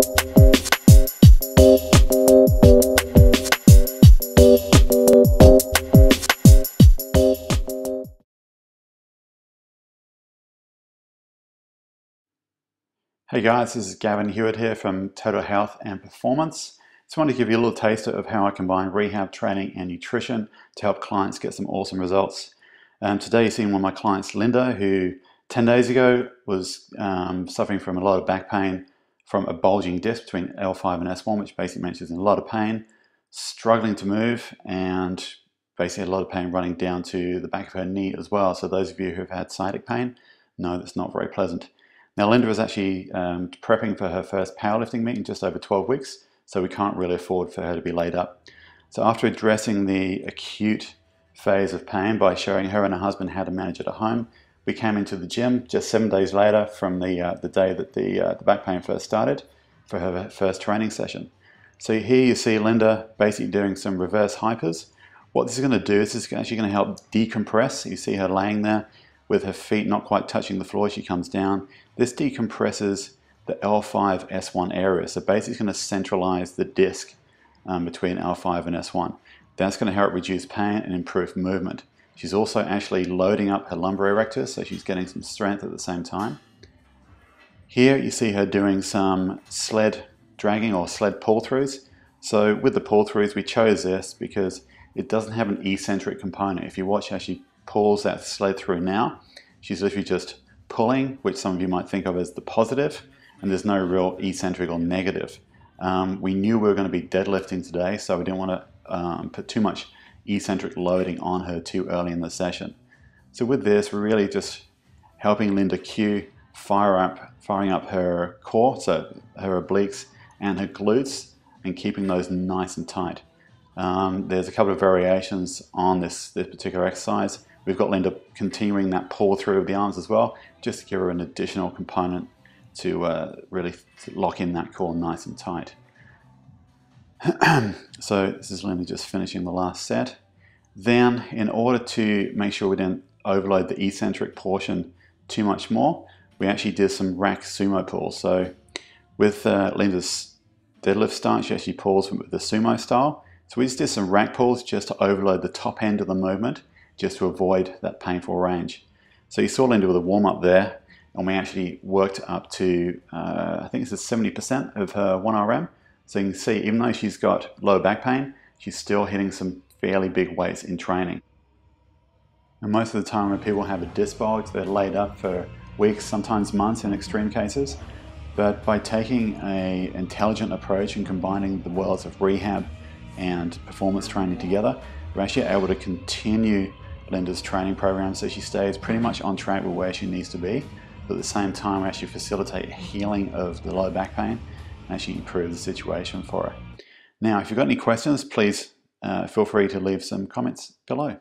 Hey guys, this is Gavin Hewitt here from Total Health and Performance. Just wanted to give you a little taster of how I combine rehab training and nutrition to help clients get some awesome results. Today you're seeing one of my clients, Linda, who 10 days ago was suffering from a lot of back pain from a bulging disc between L5 and S1, which basically means she's in a lot of pain, struggling to move, and basically a lot of pain running down to the back of her knee as well. So those of you who have had sciatic pain know that's not very pleasant. Now Linda is actually prepping for her first powerlifting meet in just over 12 weeks, so we can't really afford for her to be laid up. So after addressing the acute phase of pain by showing her and her husband how to manage it at home, we came into the gym just 7 days later from the day that the back pain first started for her first training session. So here you see Linda basically doing some reverse hypers. What this is going to do is this is actually going to help decompress. You see her laying there with her feet not quite touching the floor as she comes down. This decompresses the L5 S1 area. So basically it's going to centralize the disc between L5 and S1. That's going to help reduce pain and improve movement. She's also actually loading up her lumbar erector, so she's getting some strength at the same time. Here you see her doing some sled dragging or sled pull-throughs. So with the pull-throughs, we chose this because it doesn't have an eccentric component. If you watch how she pulls that sled through now, she's literally just pulling, which some of you might think of as the positive, and there's no real eccentric or negative. We knew we were going to be deadlifting today, so we didn't want to put too much eccentric loading on her too early in the session. So with this, we're really just helping Linda Q firing up her core, so her obliques and her glutes, and keeping those nice and tight. There's a couple of variations on this particular exercise. We've got Linda continuing that pull through of the arms as well, just to give her an additional component to really lock in that core nice and tight. So this is Linda just finishing the last set. Then, in order to make sure we didn't overload the eccentric portion too much more, we actually did some rack sumo pulls. So with Linda's deadlift start, she actually pulls with the sumo style. So we just did some rack pulls just to overload the top end of the movement, just to avoid that painful range. So you saw Linda with a warm-up there, and we actually worked up to, I think this is 70% of her 1RM. So you can see, even though she's got low back pain, she's still hitting some fairly big weights in training. And most of the time when people have a disc bulge, they're laid up for weeks, sometimes months in extreme cases. But by taking an intelligent approach and combining the worlds of rehab and performance training together, we're actually able to continue Linda's training program so she stays pretty much on track with where she needs to be, but at the same time actually facilitate healing of the low back pain and actually improve the situation for her. Now, if you've got any questions, please feel free to leave some comments below.